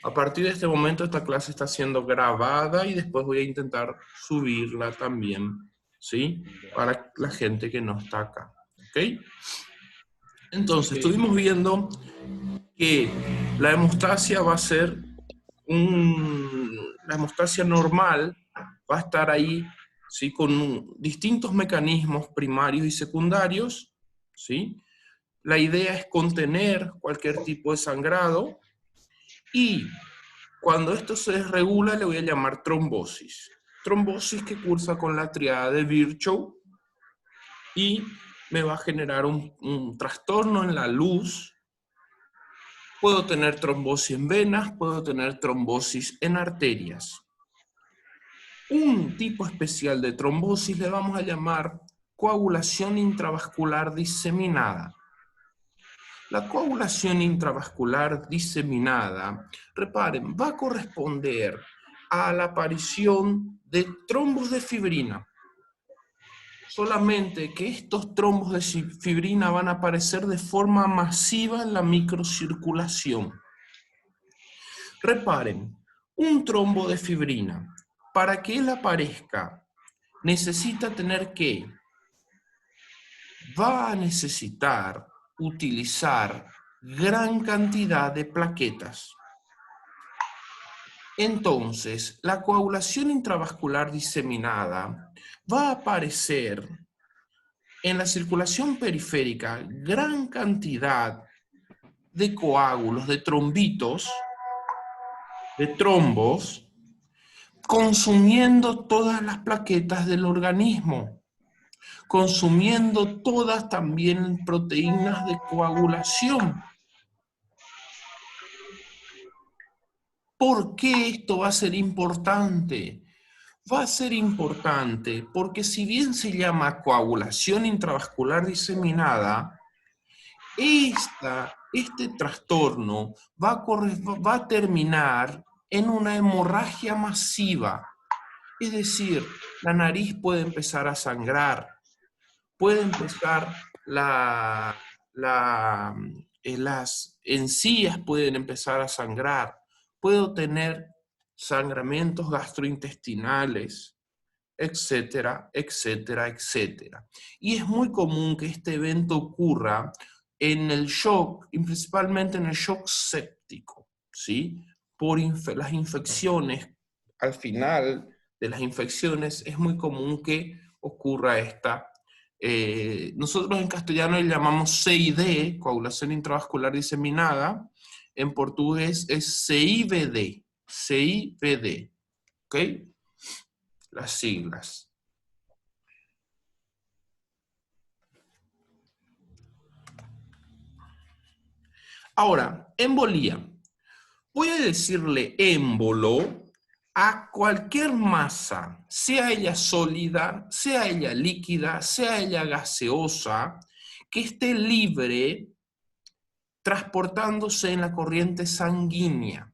A partir de este momento esta clase está siendo grabada y después voy a intentar subirla también, ¿sí? Para la gente que no está acá, ¿ok? Entonces, estuvimos viendo que la hemostasia va a ser la hemostasia normal, va a estar ahí, ¿sí? Con distintos mecanismos primarios y secundarios, ¿sí? La idea es contener cualquier tipo de sangrado y cuando esto se desregula le voy a llamar trombosis. Trombosis que cursa con la triada de Virchow y me va a generar un trastorno en la luz. Puedo tener trombosis en venas, puedo tener trombosis en arterias. Un tipo especial de trombosis le vamos a llamar coagulación intravascular diseminada. La coagulación intravascular diseminada, reparen, va a corresponder a la aparición de trombos de fibrina. Solamente que estos trombos de fibrina van a aparecer de forma masiva en la microcirculación. Reparen, un trombo de fibrina, para que él aparezca, necesita tener que, va a necesitar utilizar gran cantidad de plaquetas. Entonces, la coagulación intravascular diseminada va a aparecer en la circulación periférica gran cantidad de coágulos, de trombitos, de trombos, consumiendo todas las plaquetas del organismo, consumiendo todas también proteínas de coagulación. ¿Por qué esto va a ser importante? Va a ser importante porque si bien se llama coagulación intravascular diseminada, este trastorno va a terminar en una hemorragia masiva. Es decir, la nariz puede empezar a sangrar, puede empezar las encías pueden empezar a sangrar, puedo tener sangramientos gastrointestinales, etcétera, etcétera, etcétera. Y es muy común que este evento ocurra en el shock, y principalmente en el shock séptico, ¿sí? Por las infecciones, al final de las infecciones es muy común que ocurra esta. Nosotros en castellano le llamamos CID, coagulación intravascular diseminada. En portugués es CIVD, CIVD, ¿ok? Las siglas. Ahora, embolía. Voy a decirle émbolo a cualquier masa, sea ella sólida, sea ella líquida, sea ella gaseosa, que esté libre transportándose en la corriente sanguínea.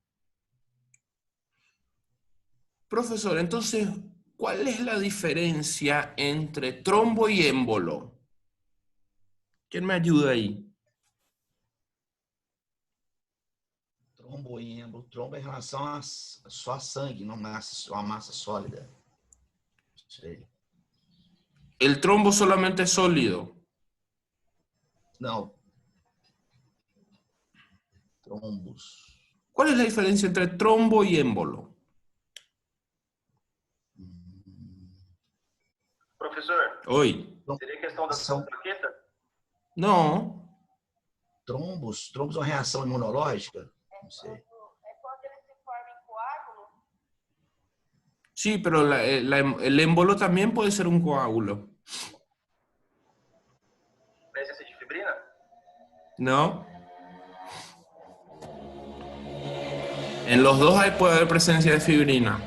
Profesor, entonces, ¿cuál es la diferencia entre trombo y émbolo? ¿Quién me ayuda ahí? Trombo e êmbolo. Trombo em relação a só a sangue, não a massa sólida. Sei. ¿El trombo solamente es sólido? Não. Trombos. ¿Cuál es la diferencia entre trombo y émbolo? Professor, Oi. seria questão da plaqueta? Não. Trombos é uma reação imunológica? Não sei. É quando ele se forma em coágulo? Sí, pero el émbolo también puede ser un coágulo. Presença de fibrina? ¿No? En los dos puede haber presencia de fibrina.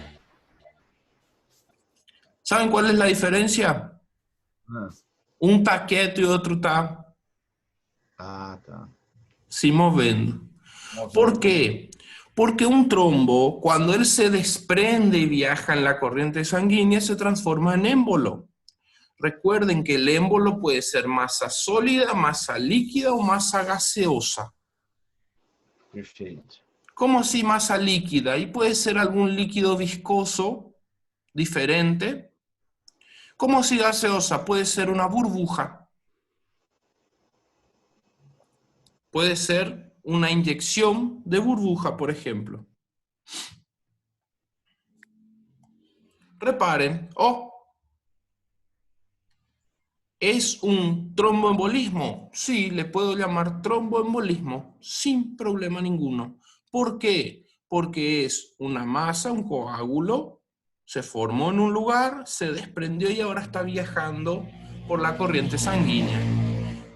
¿Saben cuál es la diferencia? Um tá quieto e outro tá se movendo. ¿Por qué? Porque un trombo, cuando él se desprende y viaja en la corriente sanguínea, se transforma en émbolo. Recuerden que el émbolo puede ser masa sólida, masa líquida o masa gaseosa. Perfeito. ¿Cómo así masa líquida? Y puede ser algún líquido viscoso diferente. ¿Cómo así gaseosa? Puede ser una burbuja. Puede ser una inyección de burbuja, por ejemplo. Reparen, ¿es un tromboembolismo? Sí, le puedo llamar tromboembolismo sin problema ninguno. ¿Por qué? Porque es una masa, un coágulo, se formó en un lugar, se desprendió y ahora está viajando por la corriente sanguínea.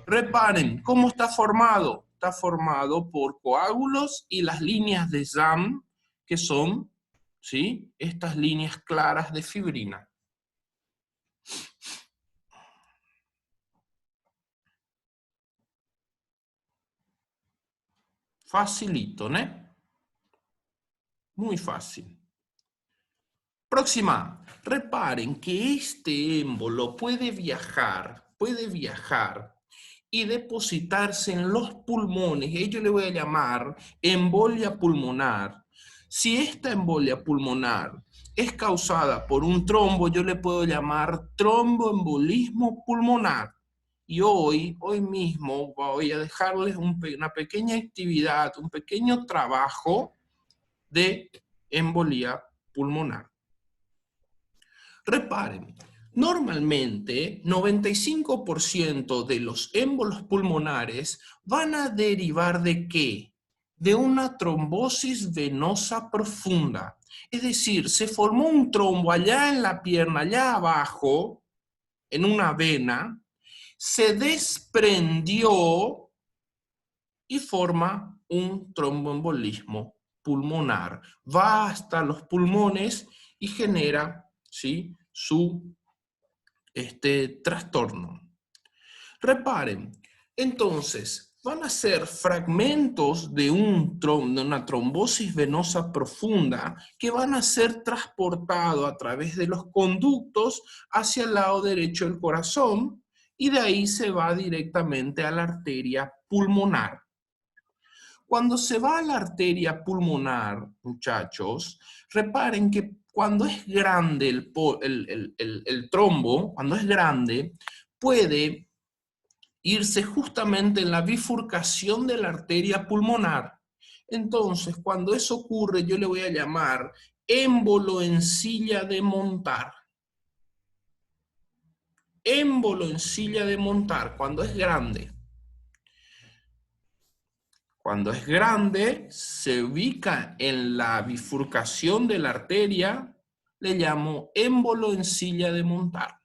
Reparen, ¿cómo está formado? Está formado por coágulos y las líneas de Zahm, que son, ¿sí?, estas líneas claras de fibrina. Facilito, ¿no? Muy fácil. Próxima. Reparen que este émbolo puede viajar y depositarse en los pulmones. Yo le voy a llamar embolia pulmonar. Si esta embolia pulmonar es causada por un trombo, yo le puedo llamar tromboembolismo pulmonar. Y hoy mismo voy a dejarles una pequeña actividad, un pequeño trabajo de embolía pulmonar. Reparen, normalmente 95% de los émbolos pulmonares van a derivar ¿de qué? De una trombosis venosa profunda. Es decir, se formó un trombo allá en la pierna, allá abajo, en una vena, se desprendió y forma un tromboembolismo pulmonar. Va hasta los pulmones y genera, ¿sí?, su trastorno. Reparen, entonces, van a ser fragmentos de una trombosis venosa profunda que van a ser transportados a través de los conductos hacia el lado derecho del corazón y de ahí se va directamente a la arteria pulmonar. Cuando se va a la arteria pulmonar, muchachos, reparen que cuando es grande el trombo, cuando es grande, puede irse justamente en la bifurcación de la arteria pulmonar. Entonces, cuando eso ocurre, yo le voy a llamar émbolo en silla de montar. Émbolo en silla de montar, cuando es grande. Cuando es grande, se ubica en la bifurcación de la arteria, le llamo émbolo en silla de montar.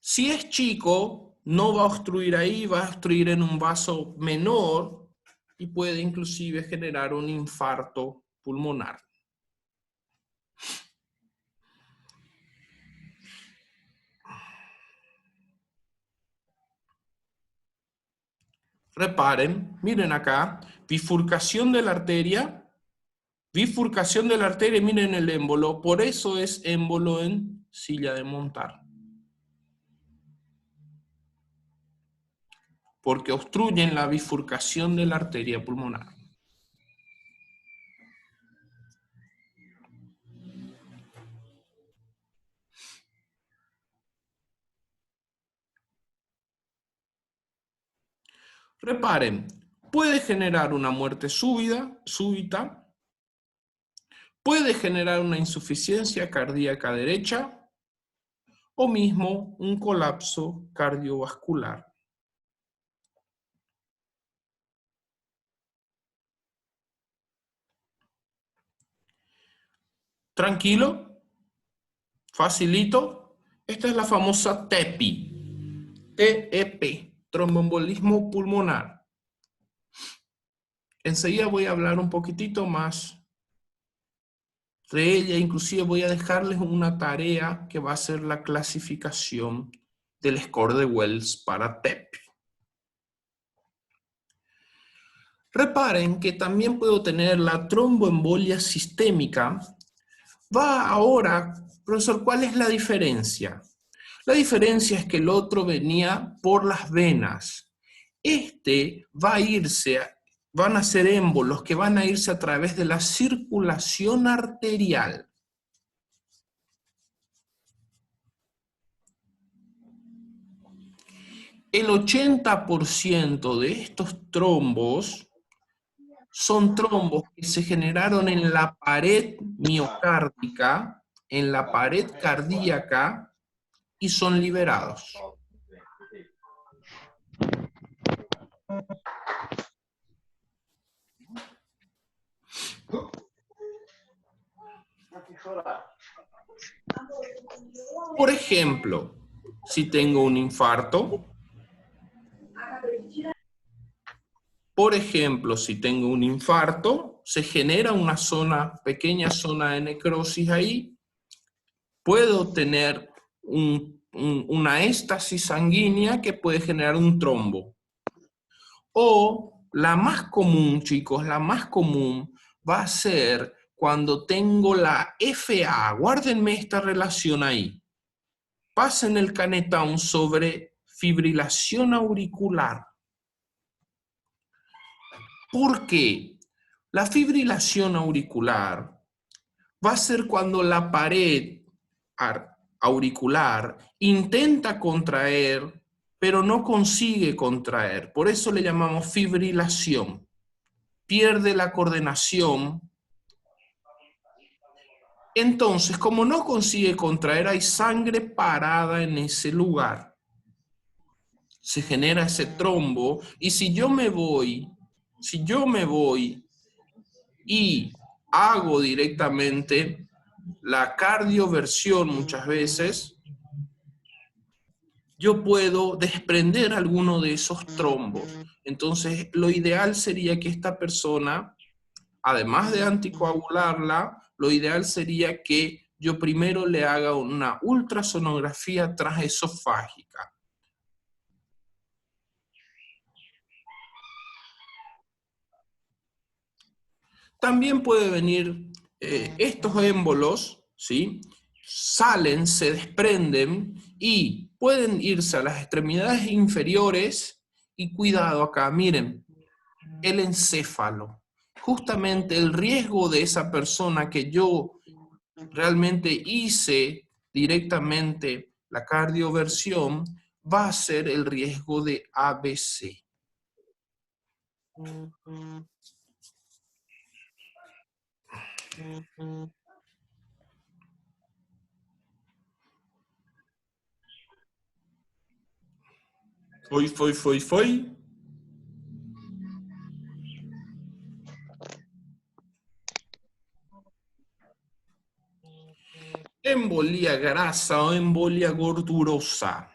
Si es chico, no va a obstruir ahí, va a obstruir en un vaso menor y puede inclusive generar un infarto pulmonar. Reparen, miren acá, bifurcación de la arteria, miren el émbolo, por eso es émbolo en silla de montar. Porque obstruyen la bifurcación de la arteria pulmonar. Reparen, puede generar una muerte súbita, puede generar una insuficiencia cardíaca derecha o mismo un colapso cardiovascular. Tranquilo, facilito. Esta es la famosa TEPI, TEP, tromboembolismo pulmonar. Enseguida voy a hablar un poquitito más de ella, inclusive voy a dejarles una tarea que va a ser la clasificación del score de Wells para TEP. Reparen que también puedo tener la tromboembolia sistémica. Va ahora, profesor, ¿cuál es la diferencia? La diferencia es que el otro venía por las venas. va a irse, van a ser émbolos que van a irse a través de la circulación arterial. El 80% de estos trombos son trombos que se generaron en la pared miocárdica, en la pared cardíaca, y son liberados. Por ejemplo, si tengo un infarto, se genera una pequeña zona de necrosis ahí, puedo tener una éstasis sanguínea que puede generar un trombo. O la más común, chicos, la más común va a ser cuando tengo la FA. Guárdenme esta relación ahí. Pasen el Canetown sobre fibrilación auricular. ¿Por qué? La fibrilación auricular va a ser cuando la pared auricular intenta contraer, pero no consigue contraer. Por eso le llamamos fibrilación. Pierde la coordinación. Entonces, como no consigue contraer, hay sangre parada en ese lugar. Se genera ese trombo, y si yo me voy y hago directamente la cardioversión muchas veces, yo puedo desprender alguno de esos trombos. Entonces, lo ideal sería que esta persona, además de anticoagularla, lo ideal sería que yo primero le haga una ultrasonografía transesofágica. También puede venir estos émbolos, ¿sí? Salen, se desprenden y pueden irse a las extremidades inferiores. Y cuidado acá, miren, el encéfalo. Justamente el riesgo de esa persona que yo realmente hice directamente la cardioversión va a ser el riesgo de ABC. Foi. Embolia grasa o embolia gordurosa.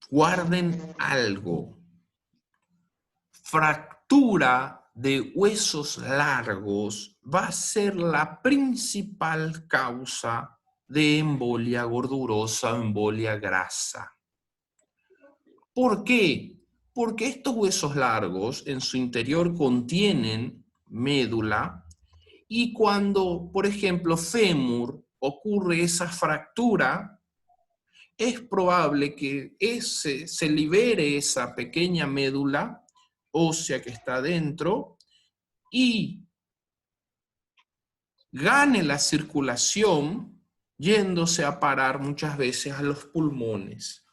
Guarden algo. Fractura de huesos largos va a ser la principal causa de embolia gordurosa o embolia grasa. ¿Por qué? Porque estos huesos largos en su interior contienen médula, y cuando, por ejemplo, fémur ocurre esa fractura, es probable que se libere esa pequeña médula ósea que está dentro y gane la circulación, yéndose a parar muchas veces a los pulmones.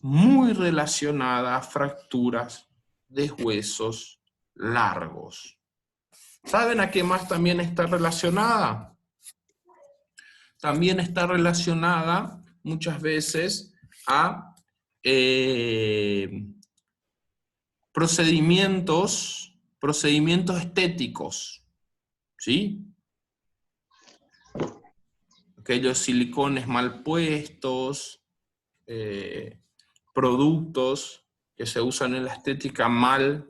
Muy relacionada a fracturas de huesos largos. ¿Saben a qué más también está relacionada? También está relacionada muchas veces a procedimientos estéticos, ¿sí? Aquellos silicones mal puestos, productos que se usan en la estética mal,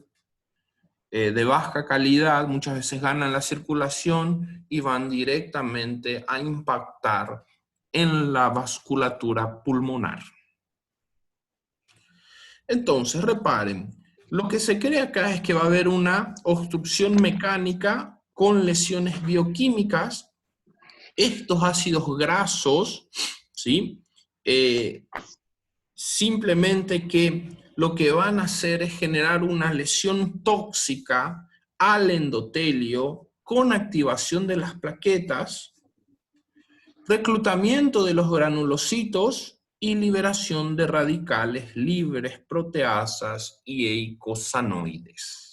de baja calidad, muchas veces ganan la circulación y van directamente a impactar en la vasculatura pulmonar. Entonces, reparen, lo que se cree acá es que va a haber una obstrucción mecánica con lesiones bioquímicas. Estos ácidos grasos, ¿sí? simplemente que lo que van a hacer es generar una lesión tóxica al endotelio con activación de las plaquetas, reclutamiento de los granulocitos y liberación de radicales libres, proteasas y eicosanoides.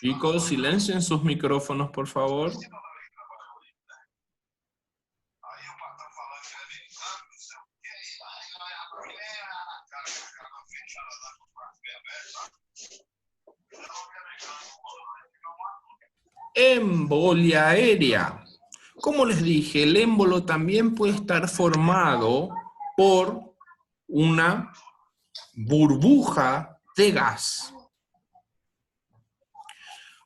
Chicos, silencien sus micrófonos, por favor. Embolia aérea. Como les dije, el émbolo también puede estar formado por una burbuja de gas.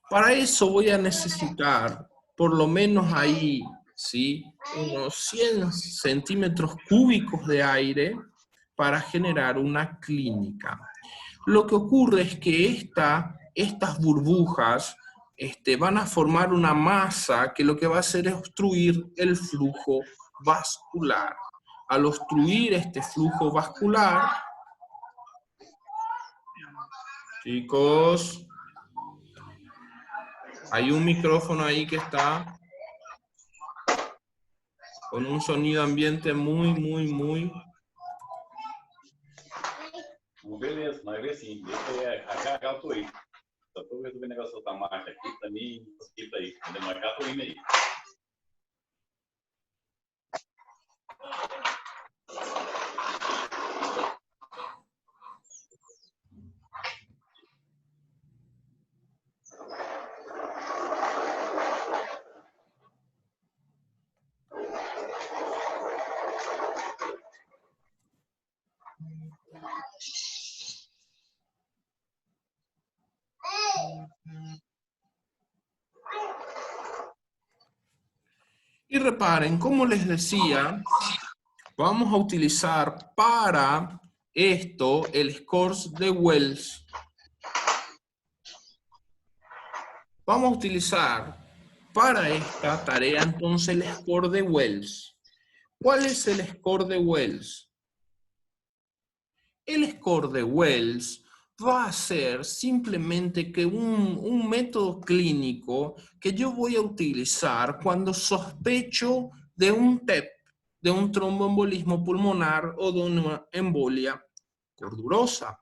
Para eso voy a necesitar, por lo menos ahí, ¿sí?, unos 100 centímetros cúbicos de aire para generar una clínica. Lo que ocurre es que estas burbujas van a formar una masa que lo que va a hacer es obstruir el flujo vascular. Al obstruir este flujo vascular, chicos, hay un micrófono ahí que está con un sonido ambiente muy... Beleza, mas assim, deixa a tô aí. Só tô resolvendo o negócio da marcha aqui também, mosquito aí. Quando marcar, tô indo aí. Y reparen, como les decía, vamos a utilizar para esto el Scores de Wells. Vamos a utilizar para esta tarea entonces el Score de Wells. ¿Cuál es el Score de Wells? El Score de Wells va a ser simplemente que un método clínico que yo voy a utilizar cuando sospecho de un TEP, de un tromboembolismo pulmonar o de una embolia gordurosa.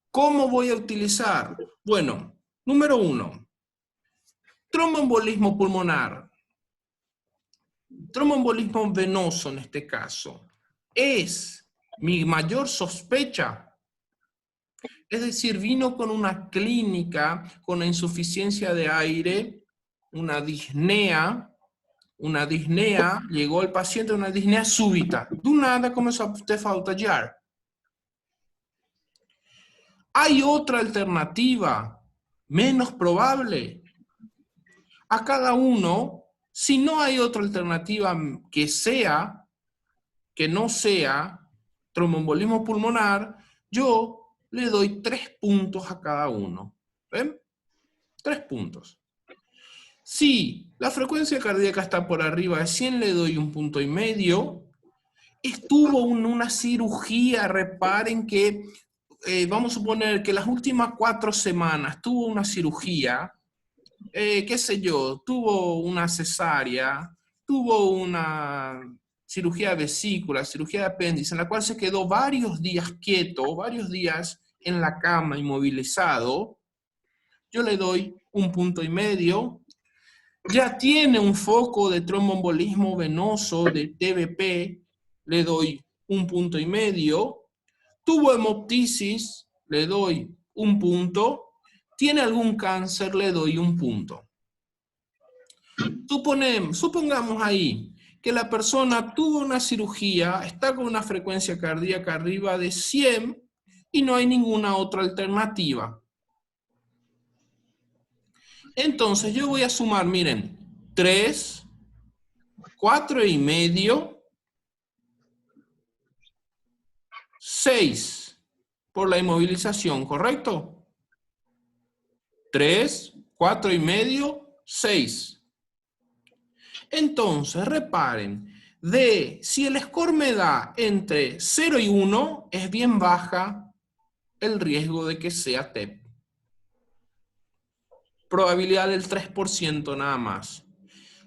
¿Cómo voy a utilizar? Bueno, número 1, tromboembolismo pulmonar, tromboembolismo venoso en este caso, es mi mayor sospecha. Es decir, vino con una clínica, con una insuficiencia de aire, una disnea, llegó el paciente una disnea súbita. Do nada começou a ter falta de ar. ¿Hay otra alternativa menos probable? A cada uno, si no hay otra alternativa que no sea tromboembolismo pulmonar, yo le doy 3 puntos a cada uno. ¿Ven? 3 puntos. Si la frecuencia cardíaca está por arriba de 100, le doy 1,5 puntos. Estuvo en una cirugía, reparen que, vamos a suponer que las últimas 4 semanas tuvo una cirugía, qué sé yo, tuvo una cesárea, tuvo una cirugía de vesícula, cirugía de apéndice, en la cual se quedó varios días quieto, varios días en la cama inmovilizado, yo le doy 1,5 puntos. Ya tiene un foco de tromboembolismo venoso de TBP, le doy 1,5 puntos. Tuvo hemoptisis, le doy 1 punto. Tiene algún cáncer, le doy 1 punto. Supongamos ahí que la persona tuvo una cirugía, está con una frecuencia cardíaca arriba de 100 y no hay ninguna otra alternativa. Entonces yo voy a sumar, miren, 3, 4,5, 6 por la inmovilización, ¿correcto? 3, 4,5, 6. Entonces, reparen, si el score me da entre 0 y 1, es bien baja el riesgo de que sea TEP. Probabilidad del 3% nada más.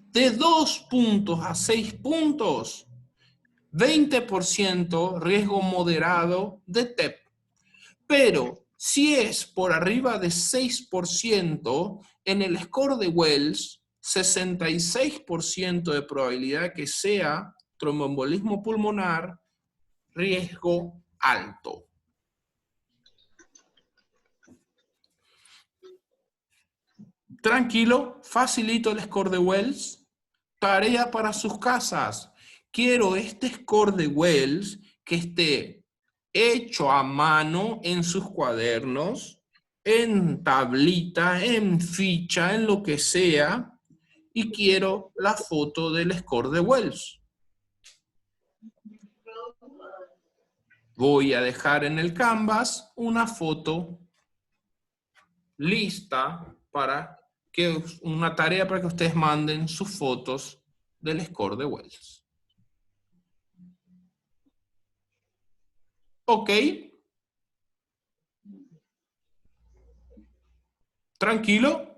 De 2 puntos a 6 puntos, 20% riesgo moderado de TEP. Pero si es por arriba de 6%, en el score de Wells, 66% de probabilidad que sea tromboembolismo pulmonar, riesgo alto. Tranquilo, facilito el score de Wells. Tarea para sus casas. Quiero este score de Wells que esté hecho a mano en sus cuadernos, en tablita, en ficha, en lo que sea. Y quiero la foto del score de Wells. Voy a dejar en el Canvas una foto lista para que una tarea para que ustedes manden sus fotos del score de Wells. ¿Ok? ¿Tranquilo?